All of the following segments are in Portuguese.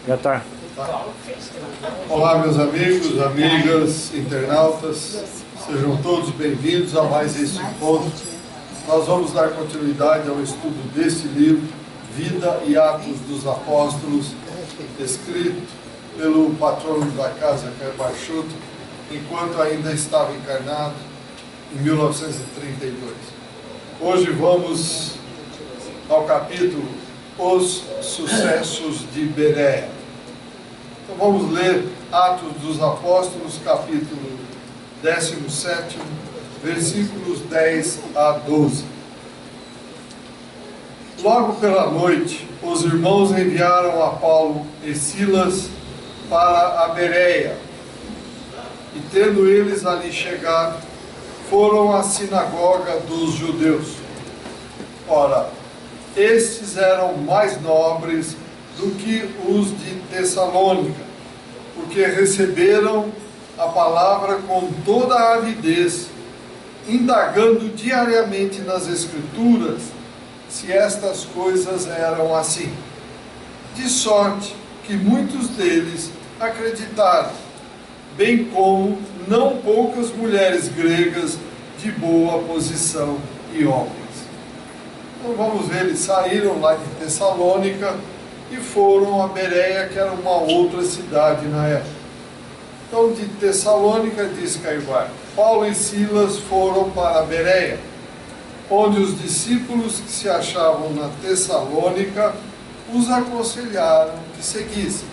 Já tá. Olá, meus amigos, amigas, internautas, sejam todos bem-vindos a mais este encontro. Nós vamos dar continuidade ao estudo deste livro, Vida e Atos dos Apóstolos, escrito pelo patrono da casa, Caio Barchuto, enquanto ainda estava encarnado, em 1932. Hoje vamos ao capítulo Os Sucessos de Bereia. Então vamos ler Atos dos Apóstolos, capítulo 17, versículos 10 a 12. Logo pela noite, os irmãos enviaram a Paulo e Silas para a Bereia, e tendo eles ali chegado, foram à sinagoga dos judeus. Ora, estes eram mais nobres do que os de Tessalônica, porque receberam a palavra com toda a avidez, indagando diariamente nas Escrituras se estas coisas eram assim. De sorte que muitos deles acreditaram, bem como não poucas mulheres gregas de boa posição e homens. Então vamos ver, eles saíram lá de Tessalônica e foram a Bereia, que era uma outra cidade na época. Então de Tessalônica, diz Caio Barchuto, Paulo e Silas foram para a Bereia, onde os discípulos que se achavam na Tessalônica os aconselharam que seguissem.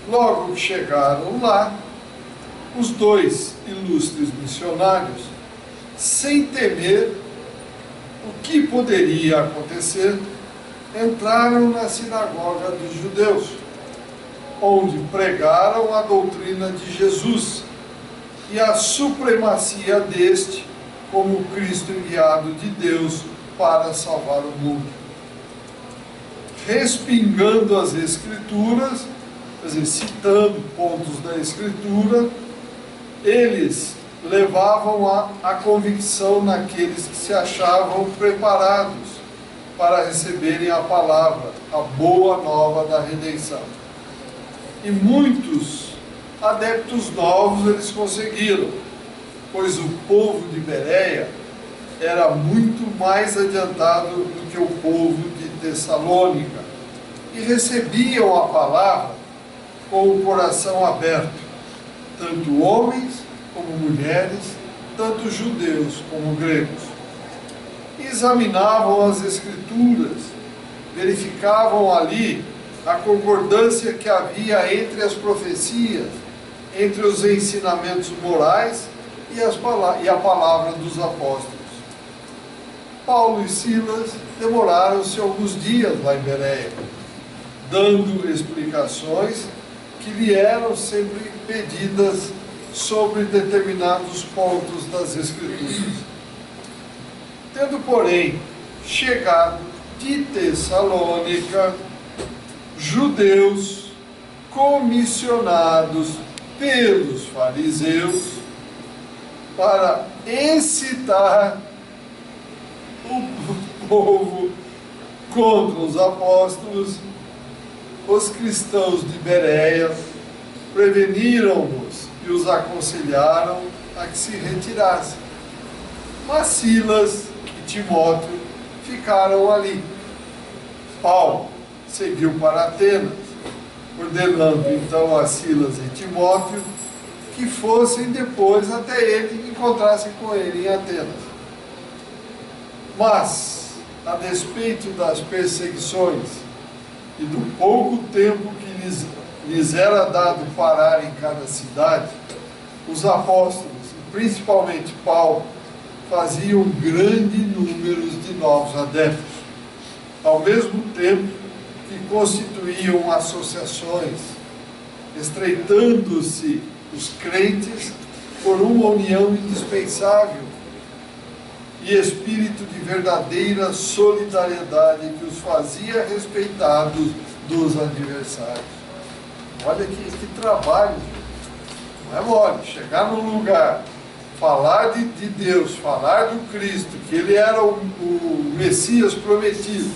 Logo que chegaram lá, os dois ilustres missionários, sem temer o que poderia acontecer, entraram na sinagoga dos judeus, onde pregaram a doutrina de Jesus e a supremacia deste como Cristo enviado de Deus para salvar o mundo. Respingando as Escrituras, quer dizer, citando pontos da Escritura, eles levavam a convicção naqueles que se achavam preparados para receberem a palavra, a boa nova da redenção. E muitos adeptos novos eles conseguiram, pois o povo de Bereia era muito mais adiantado do que o povo de Tessalônica, e recebiam a palavra com o coração aberto, tanto homens como mulheres, tanto judeus como gregos. Examinavam as Escrituras, verificavam ali a concordância que havia entre as profecias, entre os ensinamentos morais e a palavra dos apóstolos. Paulo e Silas demoraram-se alguns dias lá em Bereia, dando explicações que lhe eram sempre pedidas sobre determinados pontos das Escrituras. Tendo, porém, chegado de Tessalônica, judeus comissionados pelos fariseus para excitar o povo contra os apóstolos, os cristãos de Bereia preveniram-nos e os aconselharam a que se retirassem. Mas Silas e Timóteo ficaram ali. Paulo seguiu para Atenas, ordenando então a Silas e Timóteo que fossem depois até ele e encontrassem com ele em Atenas. Mas, a despeito das perseguições e do pouco tempo que lhes era dado parar em cada cidade, os apóstolos, e principalmente Paulo, faziam grande número de novos adeptos, ao mesmo tempo que constituíam associações, estreitando-se os crentes por uma união indispensável e espírito de verdadeira solidariedade que os fazia respeitados dos adversários. Olha que trabalho, não é mole, chegar num lugar, falar de Deus, falar do Cristo, que ele era o Messias prometido,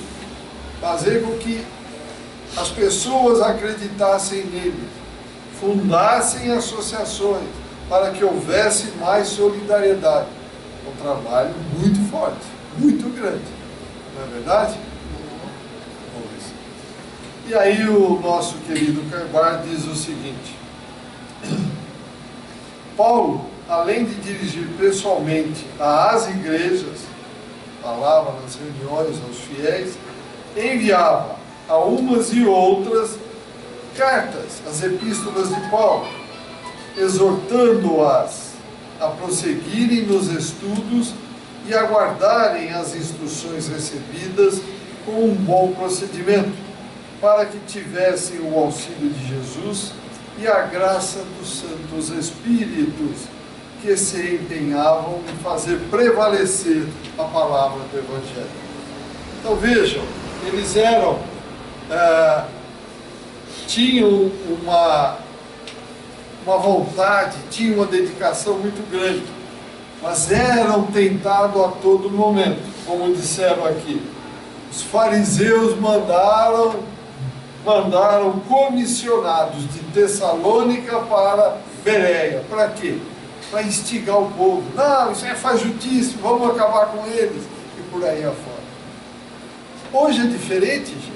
fazer com que as pessoas acreditassem nele, fundassem associações, para que houvesse mais solidariedade. Um trabalho muito forte, muito grande, não é verdade? E aí o nosso querido Carbar diz o seguinte: Paulo, além de dirigir pessoalmente às igrejas, falava nas reuniões aos fiéis, enviava a umas e outras cartas, as epístolas de Paulo, exortando-as a prosseguirem nos estudos e aguardarem as instruções recebidas com um bom procedimento, para que tivessem o auxílio de Jesus e a graça dos santos Espíritos, que se empenhavam em fazer prevalecer a palavra do Evangelho. Então vejam, eles tinham uma vontade, tinham uma dedicação muito grande, mas eram tentados a todo momento, como disseram aqui. Os fariseus mandaram comissionados de Tessalônica para Bereia. Para quê? Para instigar o povo. Não, isso é fajutice, vamos acabar com eles. E por aí afora. Hoje é diferente, gente.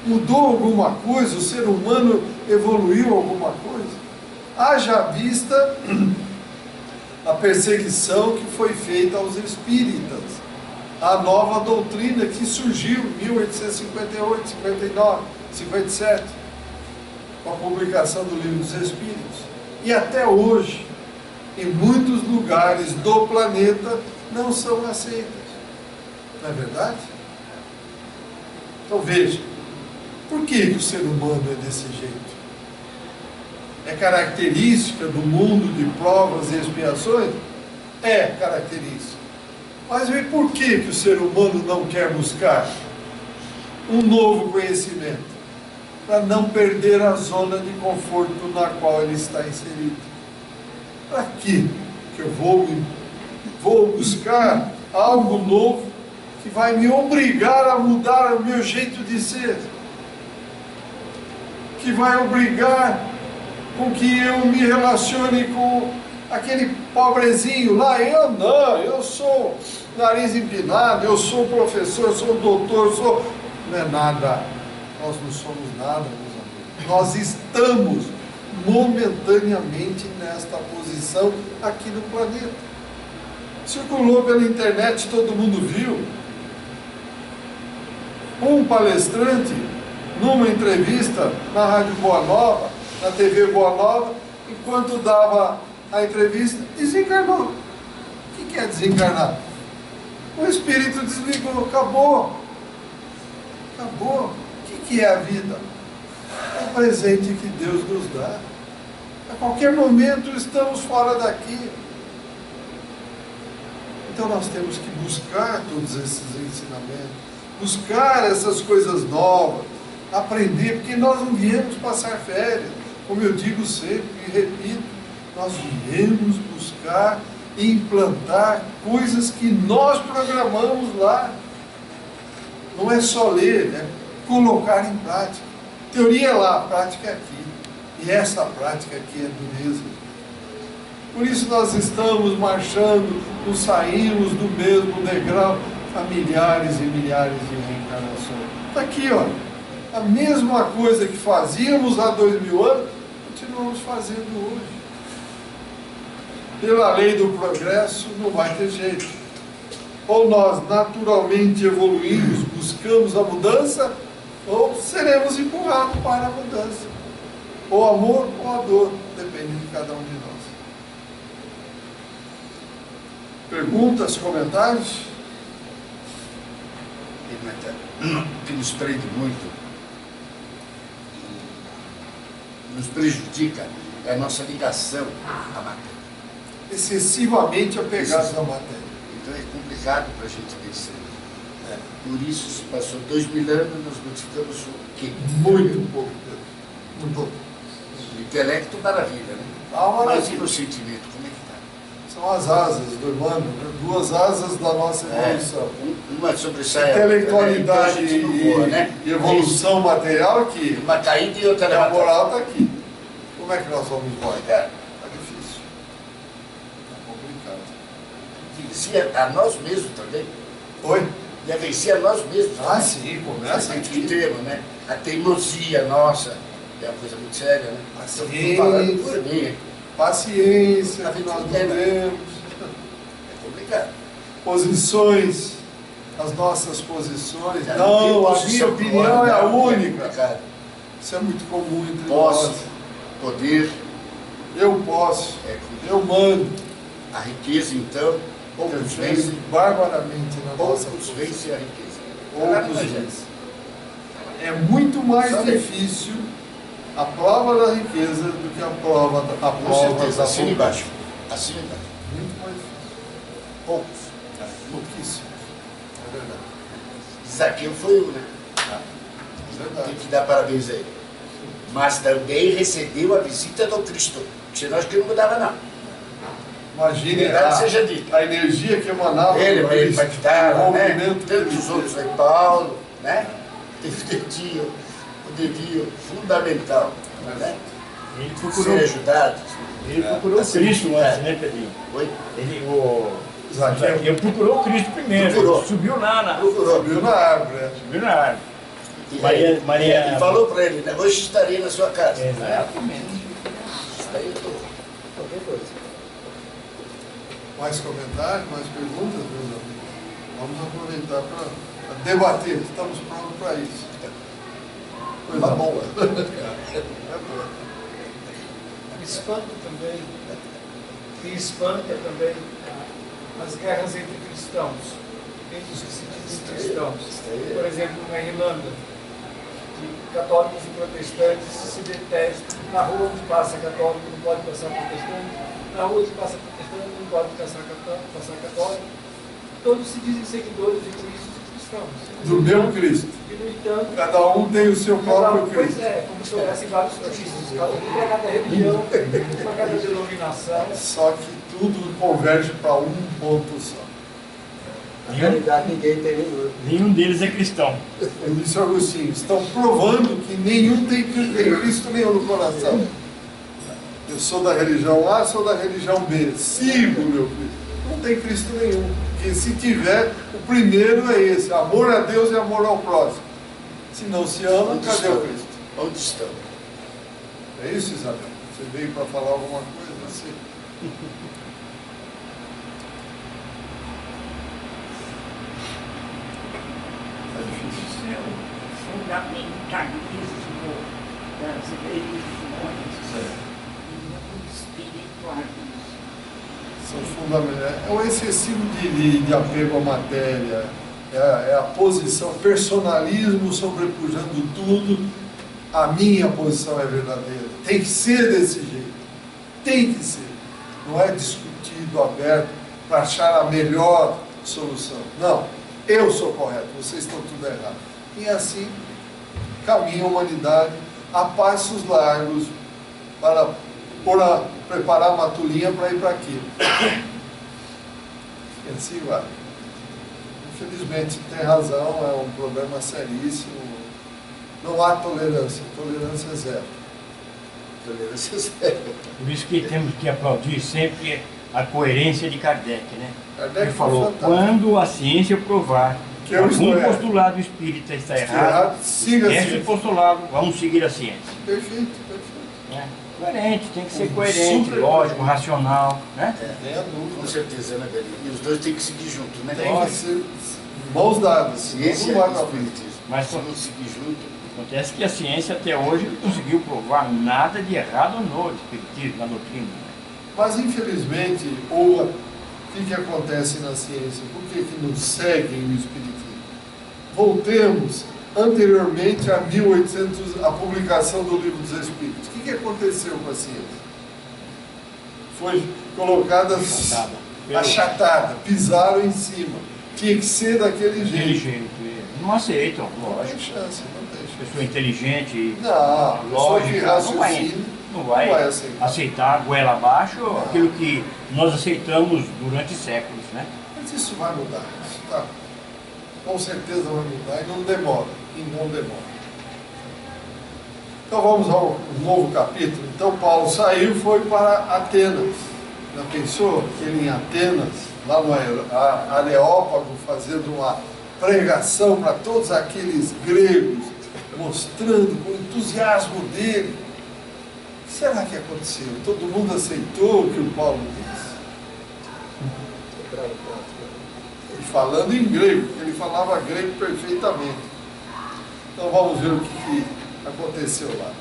Mudou alguma coisa? O ser humano evoluiu alguma coisa? Haja vista a perseguição que foi feita aos espíritas, a nova doutrina que surgiu em 1858, 59, 57, com a publicação do Livro dos Espíritos. E até hoje, em muitos lugares do planeta, não são aceitas. Não é verdade? Então veja, por que o ser humano é desse jeito? É característica do mundo de provas e expiações? É característica. Mas e por que o ser humano não quer buscar um novo conhecimento? Para não perder a zona de conforto na qual ele está inserido. Para que eu vou buscar algo novo que vai me obrigar a mudar o meu jeito de ser? Que vai obrigar com que eu me relacione com aquele pobrezinho lá? Eu não, eu sou nariz empinado, eu sou professor, eu sou doutor, eu sou... Não é nada, nós não somos nada, meus amigos. Nós estamos momentaneamente nesta posição aqui no planeta. Circulou pela internet, todo mundo viu. Um palestrante, numa entrevista na Rádio Boa Nova, na TV Boa Nova, enquanto dava a entrevista, desencarnou. O que é desencarnar? O espírito desligou, acabou. Acabou. O que é a vida? É o presente que Deus nos dá. A qualquer momento estamos fora daqui. Então nós temos que buscar todos esses ensinamentos, buscar essas coisas novas, aprender, porque nós não viemos passar férias. Como eu digo sempre e repito, nós viemos buscar e implantar coisas que nós programamos lá. Não é só ler, é colocar em prática. Teoria é lá, prática é aqui. E essa prática aqui é dureza. Por isso nós estamos marchando, não saímos do mesmo degrau há milhares e milhares de reencarnações. Está aqui, ó. A mesma coisa que fazíamos há 2000 anos, continuamos fazendo hoje. Pela lei do progresso, não vai ter jeito. Ou nós naturalmente evoluímos, buscamos a mudança, ou seremos empurrados para a mudança. Ou amor ou a dor, depende de cada um de nós. Perguntas, comentários? O que nos prende muito, nos prejudica, é a nossa ligação à matéria. Excessivamente apegados à matéria. Então é complicado para a gente vencer. Por isso, se passou 2000 anos, nós modificamos o quê? Muito pouco. Muito pouco. O intelecto, maravilha, né? Ah, mas e no sentimento, como é que está? São São as asas do Emmanuel, né? Duas asas da nossa evolução. Uma sobressai Intelectualidade né? e evolução material aqui. Uma caída e outra E a levantada. moral está aqui. Como é que nós vamos embora? Está difícil. Está complicado. Vencer a nós mesmos também. Oi? E a vencer a nós mesmos. Ah, né? sim, começa Tem que aqui. ter, né? A teimosia nossa, que é uma coisa muito séria, né? Assim, Estou falando por mim. Paciência A que gente nós não não quer, né? temos. É complicado. Posições, as nossas posições. Já Não, tem a minha posição opinião é a própria, única. complicado. Isso é muito comum entre Posse, nós. poder, Eu posso, é, eu mando. a riqueza, então, poucos Interfere vencem, barbaramente na nossa poucos posição. vencem a riqueza. Poucos vencem. É muito mais Sabe? difícil a prova da riqueza do que a prova da Com certeza, da acima e pobreza. embaixo. Acima e embaixo. Muito mais difícil. Poucos. Pouquíssimo. É verdade. Zaqueu foi um, né? É Tem verdade. que dar parabéns a ele. Mas também recebeu a visita do Cristo. Senão acho que não mudava, não. Imagine Verdade seja dita. a energia que emanava Ele, do Maria Cristo, Impactada, o né? movimento Tantos outros aí, Paulo, né? Teve o dedinho fundamental, né? Ele Ser procurou, ajudado. ele procurou o Cristo antes, né, Pedrinho? Oi? Zaqueu. Ele procurou o Cristo primeiro, Procurou. ele subiu lá, Procurou. Subiu na árvore. subiu na árvore. E aí, Maria- e falou para ele, né? Hoje estarei na sua casa. Exatamente. Isso aí eu tô. Qualquer coisa. Mais comentários, mais perguntas, meus amigos? Vamos aproveitar para debater. Estamos prontos para isso. Coisa Uma boa. boa. É boa. Me espanta também, me espanta também as guerras entre cristãos, entre os que se dizem cristãos. Por exemplo, na Irlanda, que católicos e protestantes se detestam. Na rua onde passa católico não pode passar protestante, na rua onde passa protestante não pode passar católico. Todos se dizem seguidores de Cristo e cristãos. Do mesmo Cristo. E, no entanto, Cada um tem o seu próprio pois Cristo. é, como se houvesse vários cristos, cada um para cada religião, para cada denominação. Só que tudo converge para um ponto só. Na realidade, ninguém tem nenhum. Nenhum deles é cristão. Eu disse ao Agostinho, estão provando que nenhum tem Cristo nenhum no coração. Eu sou da religião A, sou da religião B. Sigo meu Cristo. Não tem Cristo nenhum. Porque se tiver, o primeiro é esse: amor a Deus e amor ao próximo. Se não se ama, Onde cadê estão? o Cristo? Onde estão? É isso, Isabel? Você veio para falar alguma coisa assim? É difícil. Isso é o fundamentalismo das religiões e não espiritualismo. São fundamentais. É o excessivo de apego à matéria, é a posição, personalismo sobrepujando tudo. A minha posição é verdadeira. Tem que ser desse jeito. Tem que ser. Não é discutido, aberto, para achar a melhor solução. Não. Eu sou correto, vocês estão tudo errado. E assim caminha a humanidade a passos largos para preparar uma tulinha para ir para aquilo. E assim vai. Infelizmente, tem razão, é um problema seríssimo. Não há tolerância, tolerância é zero. Tolerância zero. Por isso que temos que aplaudir sempre a coerência de Kardec, né? Kardec Ele falou, fantástico. quando a ciência provar Que que eu algum estou errado. postulado espírita está Está errado, errado, siga esse assim. postulado, vamos seguir a ciência. Perfeito, perfeito. Né? Coerente, tem que ser Super coerente, lógico, coerente. racional, né? Tenha Com dúvida. certeza, né, Belinho? E os dois têm que seguir juntos, né? Tem que ser mãos dadas. Ciência Não vai e pra frente. espiritismo. Mas Se não seguir junto, acontece que a ciência até hoje não conseguiu provar nada de errado no espiritismo, na doutrina. Né? Mas, infelizmente, o que acontece na ciência? Por que não seguem o espiritismo? Voltemos anteriormente a 1800, a publicação do Livro dos Espíritos. O que aconteceu com a ciência? Foi colocada achatada, pisaram em cima. Tinha que ser daquele Daquele jeito. jeito. Não aceitam, Não tem lógico. chance, não tem chance. Pessoa inteligente, Não, pessoa que lógica, não vai. raciocina. não vai Não vai aceitar. aceitar goela abaixo aquilo que nós aceitamos durante séculos, né? Mas isso vai mudar, isso tá, com certeza vai mudar e não demora, Então vamos ao novo capítulo. Então Paulo saiu e foi para Atenas. Já pensou que ele em Atenas, lá no Areópago, fazendo uma pregação para todos aqueles gregos, mostrando com o entusiasmo dele? Será que aconteceu? Todo mundo aceitou o que o Paulo disse? E falando em grego, porque ele falava grego perfeitamente. Então vamos ver o que aconteceu lá.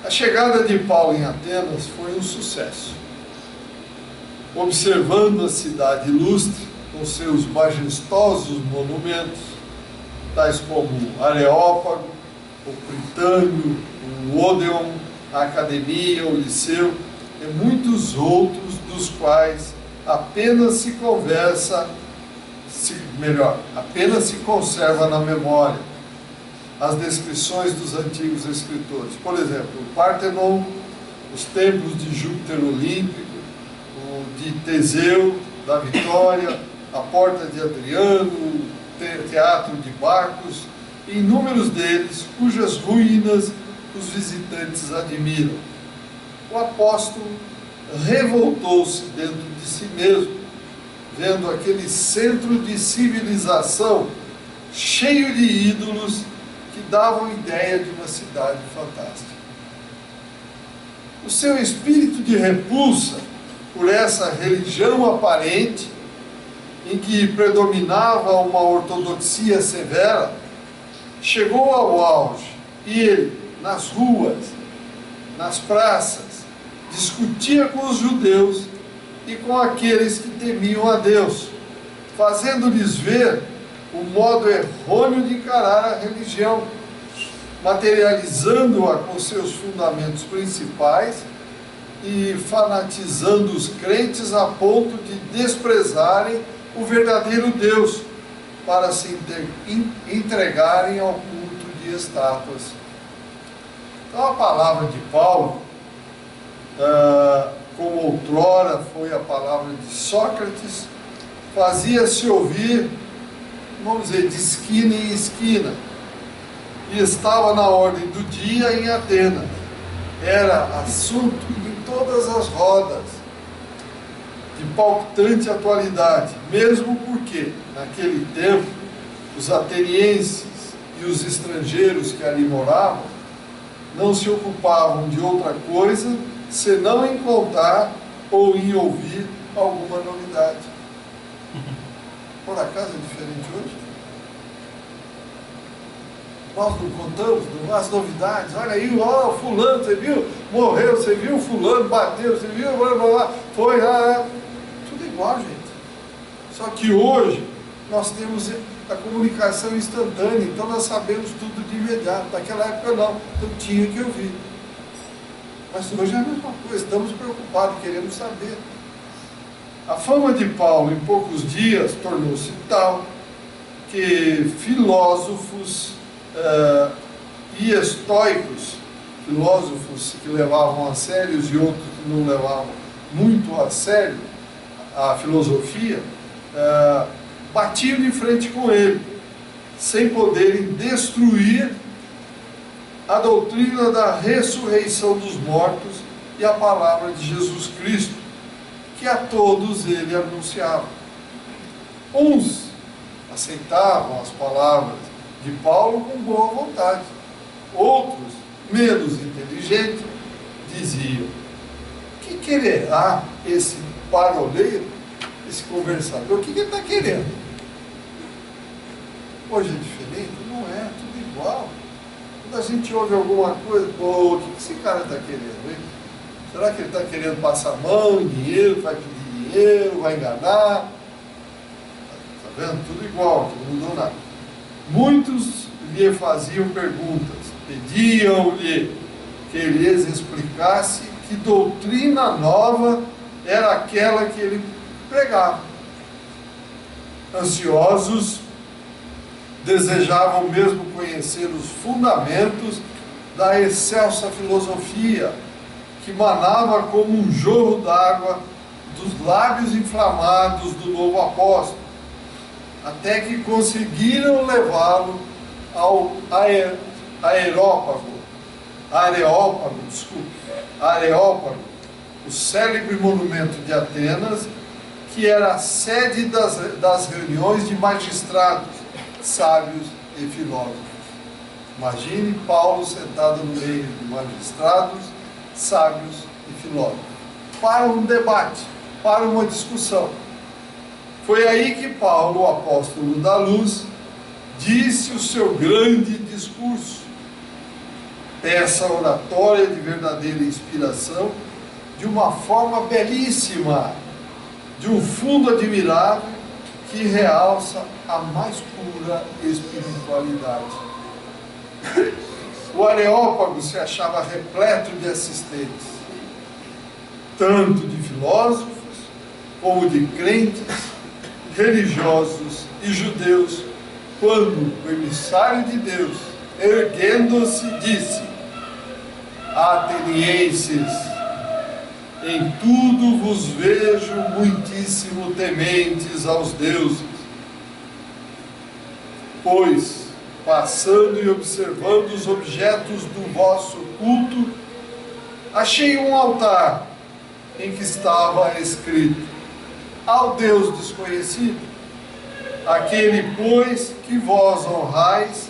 A chegada de Paulo em Atenas foi um sucesso. Observando a cidade ilustre, com seus majestosos monumentos, tais como o Areópago, o Pritânio, o Odeon, a Academia, o Liceu, e muitos outros dos quais apenas se conserva na memória as descrições dos antigos escritores. Por exemplo, o Partenon, os templos de Júpiter Olímpico, o de Teseu, da Vitória, a Porta de Adriano, o Teatro de Bacos, e inúmeros deles, cujas ruínas os visitantes admiram. O apóstolo revoltou-se dentro de si mesmo, vendo aquele centro de civilização cheio de ídolos que davam ideia de uma cidade fantástica. O seu espírito de repulsa por essa religião aparente, em que predominava uma ortodoxia severa, chegou ao auge, e ele, nas ruas, nas praças, discutia com os judeus e com aqueles que temiam a Deus, fazendo-lhes ver o modo errôneo de encarar a religião, materializando-a com seus fundamentos principais e fanatizando os crentes a ponto de desprezarem o verdadeiro Deus para se entregarem ao culto de estátuas. Então a palavra de Paulo, como outrora foi a palavra de Sócrates, fazia-se ouvir, vamos dizer, de esquina em esquina, e estava na ordem do dia em Atenas. Era assunto em todas as rodas, de palpitante atualidade, mesmo porque, naquele tempo, os atenienses e os estrangeiros que ali moravam não se ocupavam de outra coisa senão em contar ou em ouvir alguma novidade. Por acaso é diferente hoje? Nós não contamos as novidades. Olha aí, ó, fulano, você viu? Morreu, você viu? Fulano bateu, você viu? Blá, blá, blá. Foi lá. Tudo igual, gente. Só que hoje nós temos a comunicação instantânea, então nós sabemos tudo de imediato. Naquela época não, então tinha que ouvir. Mas hoje é a mesma coisa, estamos preocupados, queremos saber. A fama de Paulo em poucos dias tornou-se tal que filósofos e estoicos, filósofos que levavam a sério e outros que não levavam muito a sério a filosofia, batiam de frente com ele, sem poderem destruir a doutrina da ressurreição dos mortos e a palavra de Jesus Cristo, que a todos ele anunciava. Uns aceitavam as palavras de Paulo com boa vontade, outros, menos inteligentes, diziam: que quererá esse paroleiro, esse conversador? O que ele está querendo? Hoje é diferente? Não é, tudo igual. Quando a gente ouve alguma coisa, pô, o que esse cara está querendo, hein? Será que ele está querendo passar a mão em dinheiro, vai pedir dinheiro, vai enganar? Está vendo? Tudo igual, não mudou nada. Muitos lhe faziam perguntas, pediam-lhe que ele lhes explicasse que doutrina nova era aquela que ele pregava. Ansiosos, desejavam mesmo conhecer os fundamentos da excelsa filosofia, que manava como um jorro d'água dos lábios inflamados do novo apóstolo, até que conseguiram levá-lo ao Areópago, o célebre monumento de Atenas, que era a sede das reuniões de magistrados, sábios e filósofos. Imagine Paulo sentado no meio de magistrados, sábios e filósofos, para um debate, para uma discussão. Foi aí que Paulo, o apóstolo da luz, disse o seu grande discurso, peça oratória de verdadeira inspiração, de uma forma belíssima, de um fundo admirável, que realça a mais pura espiritualidade. O Areópago se achava repleto de assistentes, tanto de filósofos, como de crentes, religiosos e judeus, quando o emissário de Deus, erguendo-se, disse: Atenienses, em tudo vos vejo muitíssimo tementes aos deuses, pois, passando e observando os objetos do vosso culto, achei um altar em que estava escrito: ao Deus desconhecido, aquele, pois, que vós honrais,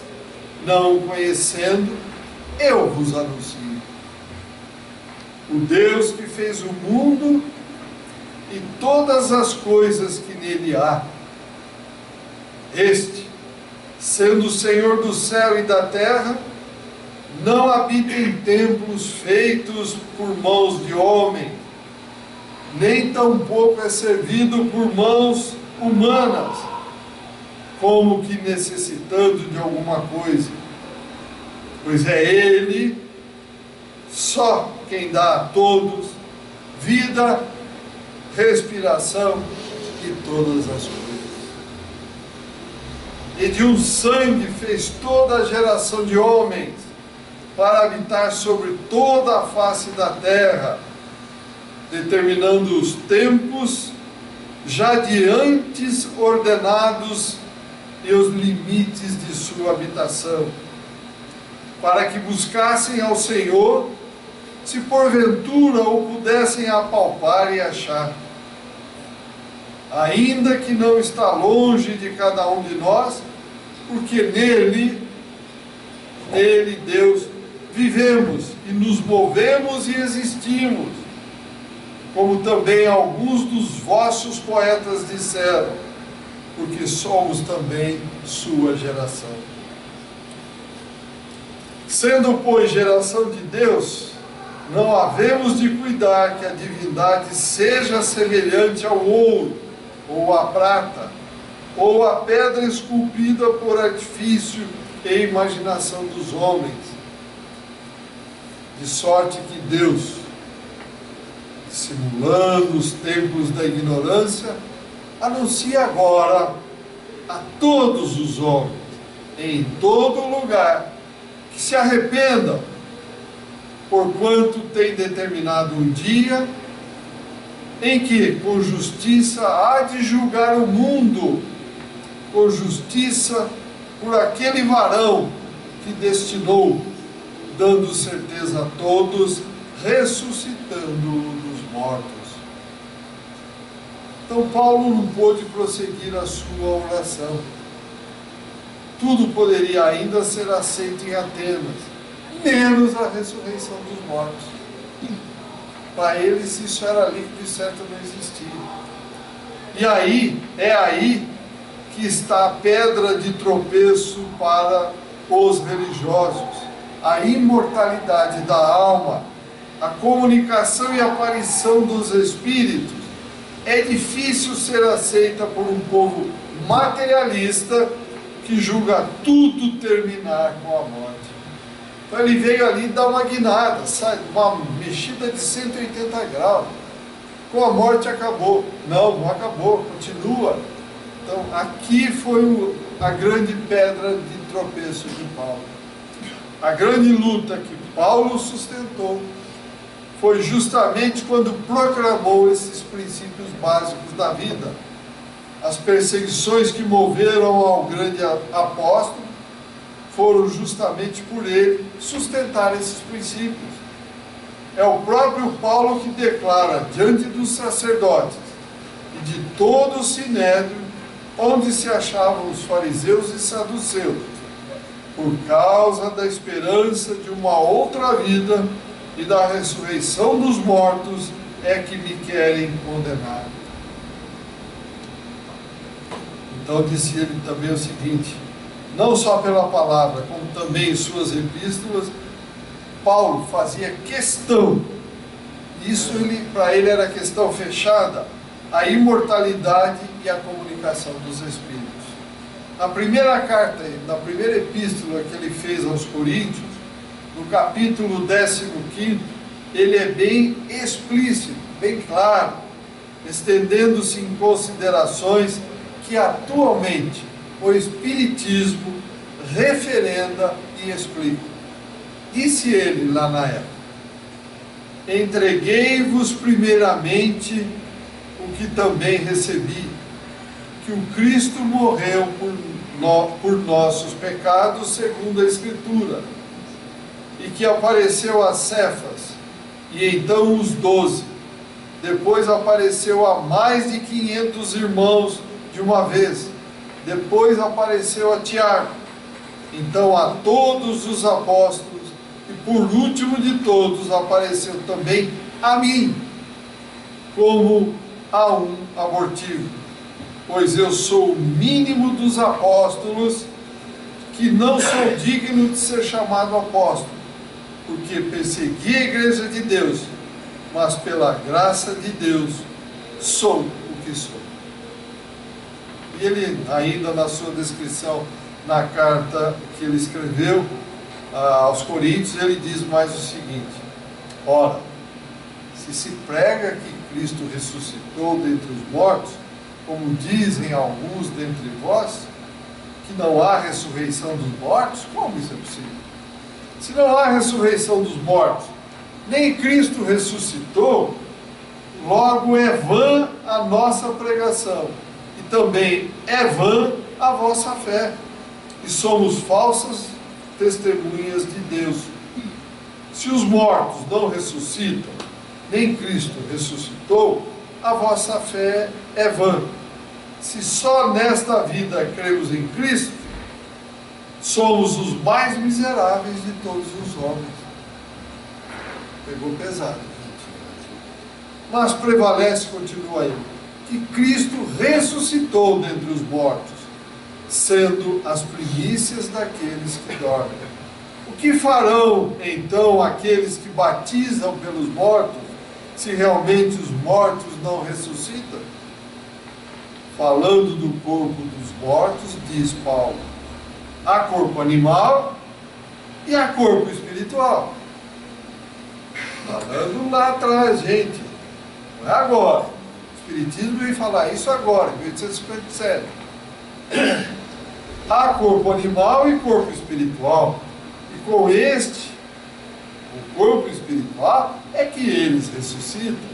não o conhecendo, eu vos anuncio. O Deus que fez o mundo e todas as coisas que nele há. Este, sendo o Senhor do céu e da terra, não habita em templos feitos por mãos de homem, nem tampouco é servido por mãos humanas, como que necessitando de alguma coisa, pois é Ele só quem dá a todos vida, respiração e todas as coisas. E de um sangue fez toda a geração de homens para habitar sobre toda a face da terra, determinando os tempos já de antes ordenados e os limites de sua habitação, para que buscassem ao Senhor, se porventura o pudessem apalpar e achar, ainda que não está longe de cada um de nós, porque nele, Deus, vivemos e nos movemos e existimos, como também alguns dos vossos poetas disseram, porque somos também sua geração. Sendo, pois, geração de Deus, não havemos de cuidar que a divindade seja semelhante ao ouro, ou à prata, ou à pedra esculpida por artifício e imaginação dos homens. De sorte que Deus, simulando os tempos da ignorância, anuncia agora a todos os homens, em todo lugar, que se arrependam, porquanto tem determinado um dia em que, com justiça, há de julgar o mundo, com justiça por aquele varão que destinou, dando certeza a todos, ressuscitando-o dos mortos. Então Paulo não pôde prosseguir a sua oração. Tudo poderia ainda ser aceito em Atenas, menos a ressurreição dos mortos. Para eles isso era líquido e certo não existia. E aí, é aí que está a pedra de tropeço para os religiosos, a imortalidade da alma, a comunicação e aparição dos espíritos. É difícil ser aceita por um povo materialista que julga tudo terminar com a morte. Então ele veio ali dar uma guinada, sabe? Uma mexida de 180 graus. Com a morte acabou. Não, não acabou, continua. Então aqui foi a grande pedra de tropeço de Paulo. A grande luta que Paulo sustentou foi justamente quando proclamou esses princípios básicos da vida. As perseguições que moveram ao grande apóstolo foram justamente por ele sustentar esses princípios. É o próprio Paulo que declara diante dos sacerdotes e de todo o sinédrio, onde se achavam os fariseus e saduceus, por causa da esperança de uma outra vida e da ressurreição dos mortos, é que me querem condenar. Então disse ele também o seguinte: não só pela palavra, como também em suas epístolas, Paulo fazia questão, isso para ele era questão fechada, a imortalidade e a comunicação dos Espíritos. Na primeira carta, na primeira epístola que ele fez aos Coríntios, no capítulo 15, ele é bem explícito, bem claro, estendendo-se em considerações que atualmente o Espiritismo referenda e explica. Disse ele lá na época: entreguei-vos primeiramente o que também recebi, que o Cristo morreu por nossos pecados, segundo a Escritura, e que apareceu a Cefas, e então os 12. Depois apareceu a mais de 500 irmãos de uma vez. Depois apareceu a Tiago. Então a todos os apóstolos, e por último de todos apareceu também a mim, como a um abortivo. Pois eu sou o mínimo dos apóstolos, que não sou digno de ser chamado apóstolo, porque persegui a igreja de Deus, mas pela graça de Deus sou o que sou. E ele, ainda na sua descrição, na carta que ele escreveu aos Coríntios, ele diz mais o seguinte: ora, se prega que Cristo ressuscitou dentre os mortos, como dizem alguns dentre vós, que não há ressurreição dos mortos, como isso é possível? Se não há ressurreição dos mortos, nem Cristo ressuscitou, logo é vã a nossa pregação, e também é vã a vossa fé, e somos falsas testemunhas de Deus. Se os mortos não ressuscitam, nem Cristo ressuscitou, a vossa fé é vã. Se só nesta vida cremos em Cristo, somos os mais miseráveis de todos os homens. Pegou pesado. Mas prevalece, continua aí, que Cristo ressuscitou dentre os mortos, sendo as primícias daqueles que dormem. O que farão então aqueles que batizam pelos mortos, se realmente os mortos não ressuscitam? Falando do corpo dos mortos, diz Paulo: há corpo animal e há corpo espiritual. Falando lá atrás, gente, não é agora. O Espiritismo veio falar isso agora, em 1857. Há corpo animal e corpo espiritual, e com este, o corpo espiritual, é que eles ressuscitam.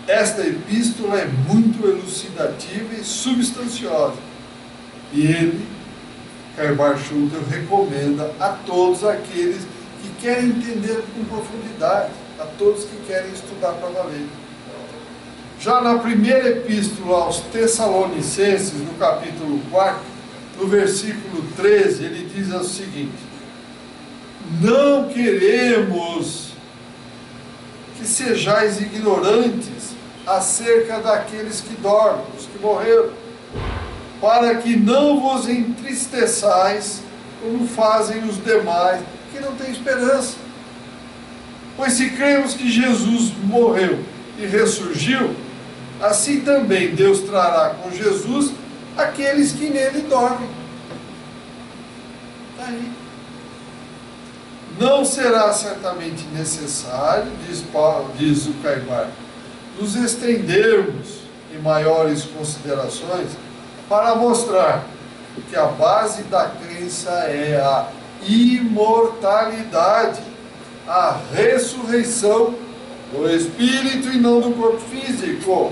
Esta epístola é muito elucidativa e substanciosa, e ele, Kaimar Schuller, recomenda a todos aqueles que querem entender com profundidade, a todos que querem estudar para valer. Já na primeira epístola aos Tessalonicenses, no capítulo 4, no versículo 13, ele diz o seguinte: não queremos que sejais ignorantes acerca daqueles que dormem, os que morreram, para que não vos entristeçais como fazem os demais que não têm esperança. Pois se cremos que Jesus morreu e ressurgiu, assim também Deus trará com Jesus aqueles que nele dormem. Está aí. Não será certamente necessário, diz o Kaimar, nos estendermos em maiores considerações para mostrar que a base da crença é a imortalidade a ressurreição do espírito e não do corpo físico,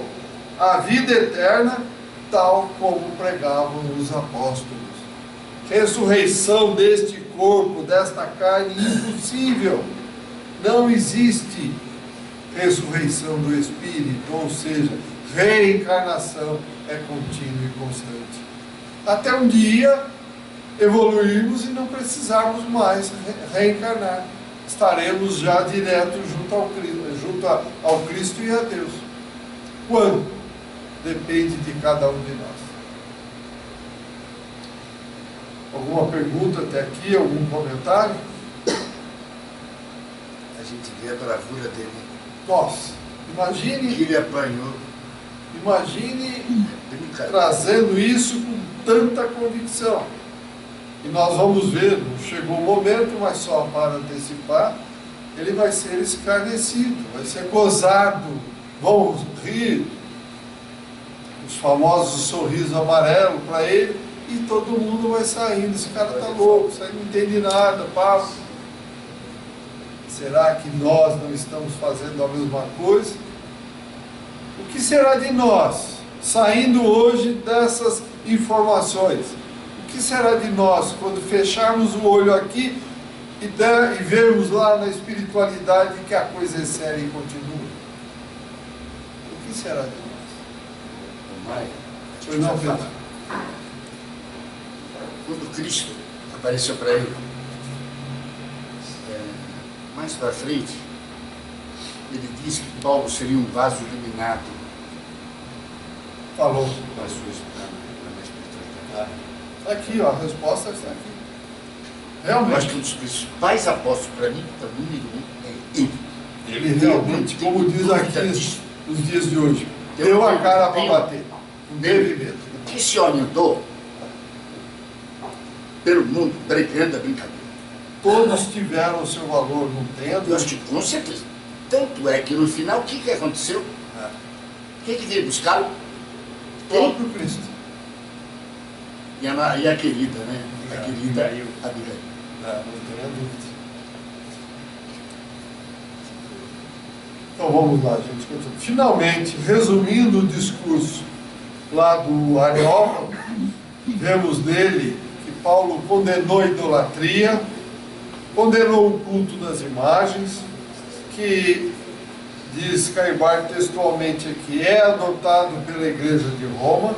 a vida eterna, tal como pregavam os apóstolos. Ressurreição deste corpo, desta carne, impossível. Não existe ressurreição do espírito, ou seja, reencarnação é contínua e constante. Até um dia evoluirmos e não precisarmos mais reencarnar. Estaremos já direto junto ao Cristo e a Deus. Quando? Depende de cada um de nós. Alguma pergunta até aqui? Algum comentário? A gente vê a bravura dele. Nossa, Que imagine ele apanhou. Brincadeira. trazendo isso com tanta convicção. E nós vamos ver, não chegou o momento, mas só para antecipar, ele vai ser escarnecido, vai ser gozado, vão rir, os famosos sorrisos amarelos para ele, e todo mundo vai saindo. Esse cara está louco, isso aí não entende nada, passa. Será que nós não estamos fazendo a mesma coisa? O que será de nós, saindo hoje dessas informações? O que será de nós quando fecharmos o olho aqui e vermos lá na espiritualidade que a coisa é séria e continua? O que será de nós? Maia, Pois não, Pedro? quando Cristo apareceu para ele, mais para frente, ele disse que Paulo seria um vaso iluminado Falou. para a sua espiritualidade. Aqui, ó, a resposta está aqui. Eu acho Realmente. que um dos principais apóstolos para mim, para o número um, é ele. Ele realmente, como diz aqui nos dias de hoje, deu a cara para bater. Não teve medo. O que esse homem andou pelo mundo, pregando a brincadeira. Todos tiveram o seu valor, não tem a Eu acho dúvida. que com certeza. Tanto é que no final, o que aconteceu? Quem que veio buscá-lo? O próprio Cristo. E a querida, né? A querida Abigail. Abigail. Não tenha dúvida. Então vamos lá, gente. Continua. Finalmente, resumindo o discurso lá do Areópago, vemos dele que Paulo condenou a idolatria, condenou o culto das imagens, que diz Caibar textualmente aqui, é adotado pela Igreja de Roma,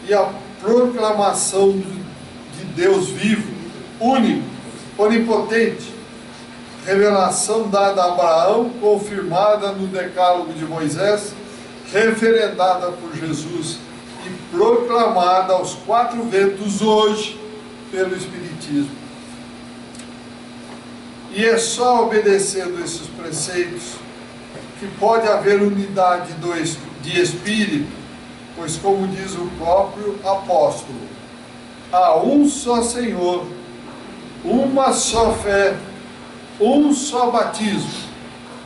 e a proclamação de Deus vivo, único, onipotente, revelação dada a Abraão, confirmada no Decálogo de Moisés, referendada por Jesus e proclamada aos quatro ventos hoje pelo Espiritismo. E é só obedecendo esses preceitos que pode haver unidade de espírito, pois como diz o próprio apóstolo, há um só Senhor, uma só fé, um só batismo,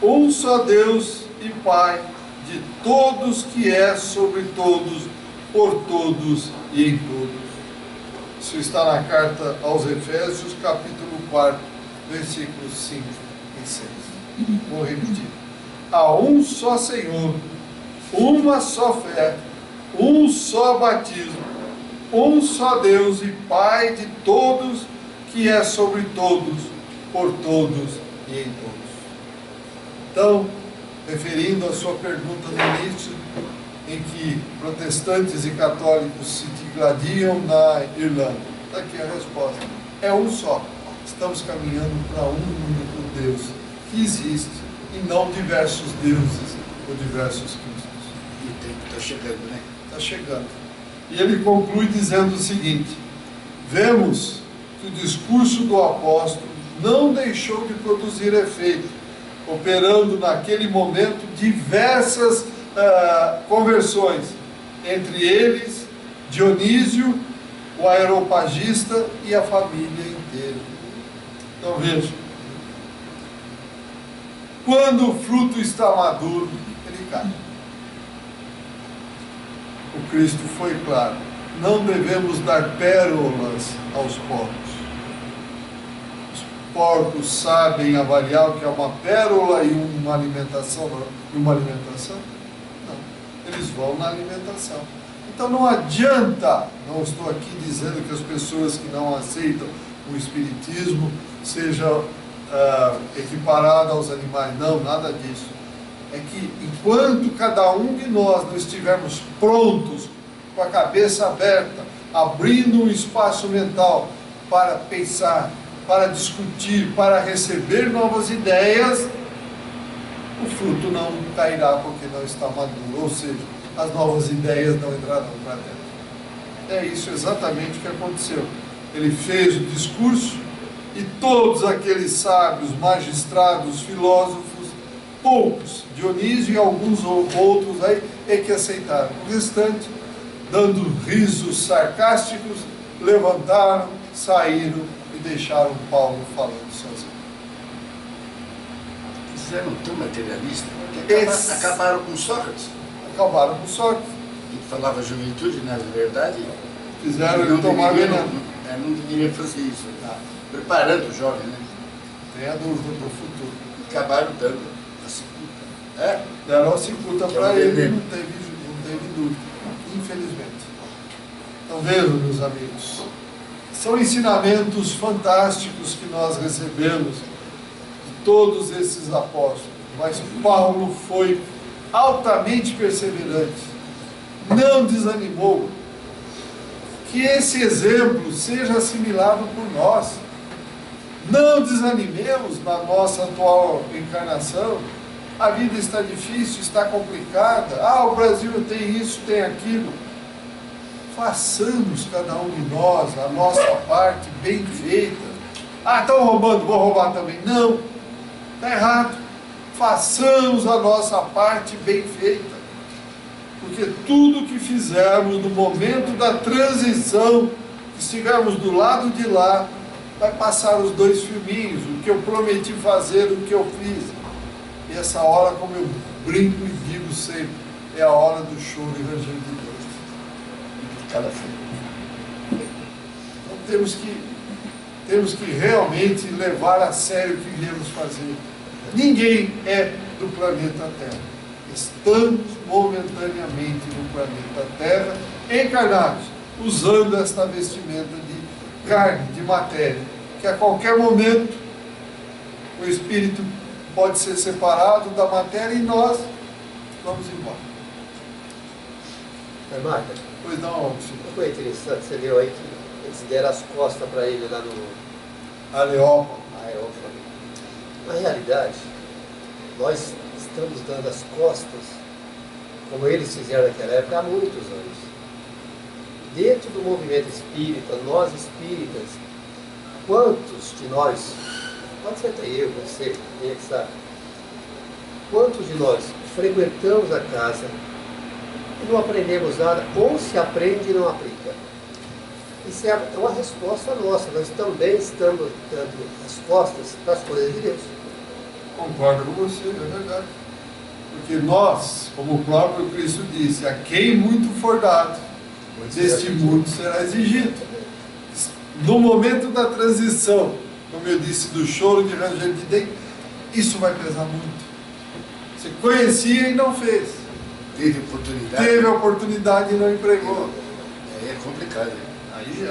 um só Deus e Pai de todos, que é sobre todos, por todos e em todos. Isso está na carta aos Efésios, capítulo 4, versículos 5 e 6. Vou repetir. Há um só Senhor, uma só fé, um só batismo, um só Deus e Pai de todos, que é sobre todos, por todos e em todos. Então, referindo a sua pergunta no início, em que protestantes e católicos se digladiam na Irlanda, está aqui a resposta. É um só. Estamos caminhando para um único Deus que existe, e não diversos deuses ou diversos cristos. E o tempo está chegando, né? Está chegando. E ele conclui dizendo o seguinte: vemos que o discurso do apóstolo não deixou de produzir efeito, operando naquele momento diversas conversões, entre eles Dionísio, o aeropagista e a família inteira. Então veja, quando o fruto está maduro, ele cai. O Cristo foi claro: não devemos dar pérolas aos pobres. Os porcos sabem avaliar o que é uma pérola e uma alimentação? Não, eles vão na alimentação. Então não adianta, não estou aqui dizendo que as pessoas que não aceitam o espiritismo sejam equiparadas aos animais, não, nada disso. É que enquanto cada um de nós não estivermos prontos, com a cabeça aberta, abrindo um espaço mental para pensar, para discutir, para receber novas ideias, o fruto não cairá porque não está maduro, ou seja, as novas ideias não entrarão para dentro. É isso exatamente o que aconteceu. Ele fez o discurso e todos aqueles sábios, magistrados, filósofos, poucos, Dionísio e alguns outros aí, é que aceitaram. O restante, dando risos sarcásticos, levantaram, saíram e deixaram Paulo falando sozinho. Fizeram tão materialista que acabaram com Sócrates, Acabaram com Sócrates. que falava juventude, na verdade, Fizeram ele tomar veneno. não deveria fazer isso. Preparando o jovem, né? Tem a dúvida para o futuro. Acabaram dando a cicuta. Deram a cicuta Que é para um ele, veneno. não teve dúvida, infelizmente. Então vejam, meus amigos, são ensinamentos fantásticos que nós recebemos de todos esses apóstolos, mas Paulo foi altamente perseverante, não desanimou. Que esse exemplo seja assimilado por nós. Não desanimemos na nossa atual encarnação. A vida está difícil, está complicada. O Brasil tem isso, tem aquilo. Façamos cada um de nós a nossa parte bem feita. Estão roubando, vou roubar também. Não, está errado. Façamos a nossa parte bem feita. Porque tudo que fizermos no momento da transição, que estivermos do lado de lá, vai passar os dois filminhos, o que eu prometi fazer, o que eu fiz. E essa hora, como eu brinco e digo sempre, é a hora do choro e ranger de dor. Cada filho. Então temos que realmente levar a sério o que viemos fazer. Ninguém é do planeta Terra. Estamos momentaneamente no planeta Terra, encarnados, usando esta vestimenta de carne, de matéria, que a qualquer momento o espírito pode ser separado da matéria e nós vamos embora. Mas, Marta, Pois não, senhor. não foi interessante, você viu aí que eles deram as costas para ele lá no Areópago. Areópago. Na realidade, nós estamos dando as costas, como eles fizeram naquela época, há muitos anos. Dentro do movimento espírita, nós espíritas, quantos de nós, pode ser até eu, você, quem é que sabe, quantos de nós frequentamos a casa e não aprendemos nada, ou se aprende e não aplica? Isso é uma resposta nossa, nós também estamos dando as costas para as coisas de Deus. Concordo com você, é verdade. Porque nós, como o próprio Cristo disse, a quem muito for dado, deste muito será exigido. No momento da transição, como eu disse, do choro de ranger de dente, isso vai pesar muito. Você conhecia e não fez. Teve oportunidade. Teve a oportunidade e não empregou. Aí é complicado. Né?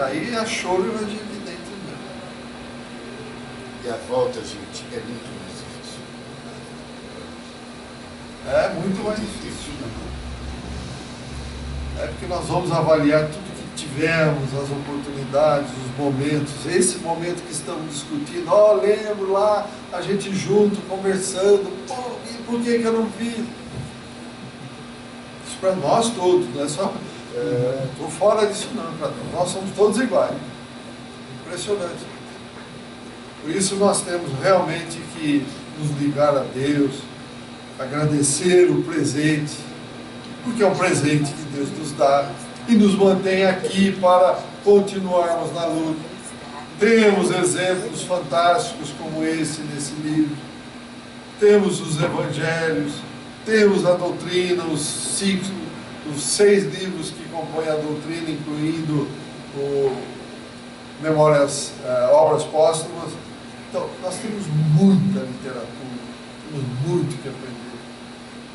Aí é choro e ranger de dente mesmo. E a volta, gente, é muito mais difícil. É muito mais difícil. É porque nós vamos avaliar tudo que tivemos, as oportunidades, os momentos. Esse momento que estamos discutindo, lembro lá, a gente junto, conversando, e por que eu não fiz? Isso para nós todos, não é só... Estou fora disso não, para nós somos todos iguais. Impressionante. Por isso nós temos realmente que nos ligar a Deus, agradecer o presente, porque é um presente que Deus nos dá e nos mantém aqui para continuarmos na luta. Temos exemplos fantásticos como esse nesse livro. Temos os evangelhos, temos a doutrina, os 6 livros que compõem a doutrina, incluindo Obras Póstumas. Então, Nós temos muita literatura, temos muito que aprender,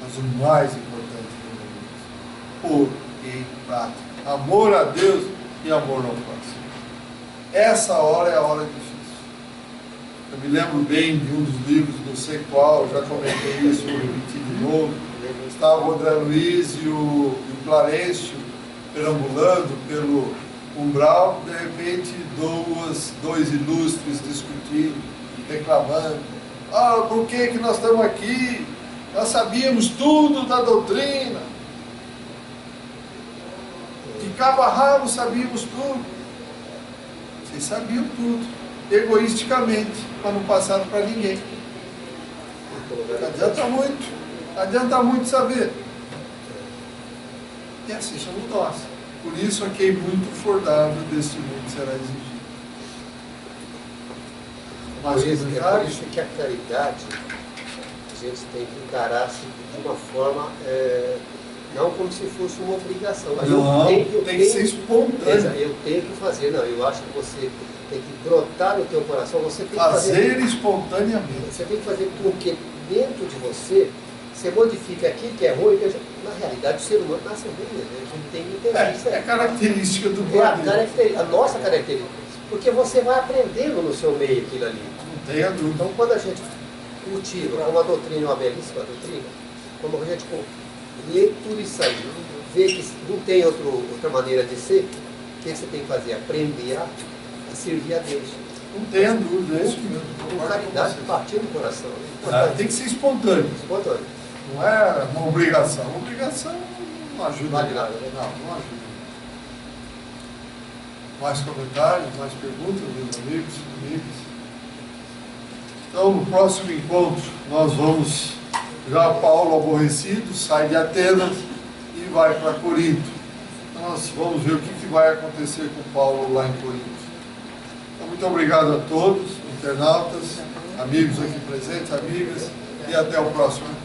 mas o mais importante é pôr em prática. Amor a Deus e amor ao próximo. Essa hora é a hora difícil. Eu me lembro bem de um dos livros, não sei qual, já comentei isso, vou repetir de novo. Estava o André Luiz e o Clarencio perambulando pelo umbral, de repente dois ilustres discutindo, reclamando. Ah, por que nós estamos aqui? Nós sabíamos tudo da doutrina. De cabo a rabo sabíamos tudo. Vocês sabiam tudo, egoisticamente, mas não passaram para ninguém. Adianta muito saber. E assim somos nós. Por isso, aqui muito fordável deste mundo será exigido. Por isso que a caridade, a gente tem que encarar de uma forma, não como se fosse uma obrigação. Mas não, tem que ser espontâneo. Eu tenho que fazer, não, eu acho que você tem que brotar no teu coração, você tem que fazer espontaneamente. Você tem que fazer porque dentro de você modifica aquilo que é ruim, que na realidade o ser humano nasce ruim, né? A gente tem que entender isso. É característica do planeta. A nossa característica. Porque você vai aprendendo no seu meio aquilo ali. Não tenha dúvida. Então quando a gente cultiva, como a doutrina é uma belíssima doutrina, como a gente lê tudo isso aí, vê que não tem outra maneira de ser, o que você tem que fazer? Aprender a servir a Deus. Não tenha dúvida, é isso mesmo. Com caridade, partindo do coração. Tem que ser espontâneo. Espontâneo. Não é uma obrigação. Uma obrigação não ajuda. Vale nada, né? Não ajuda. Mais comentários, mais perguntas, meus amigos, amigas? Então, no próximo encontro, nós vamos, já Paulo aborrecido, sai de Atenas e vai para Corinto. Nós vamos ver o que vai acontecer com Paulo lá em Corinto. Então, muito obrigado a todos, internautas, amigos aqui presentes, amigas, e até o próximo encontro.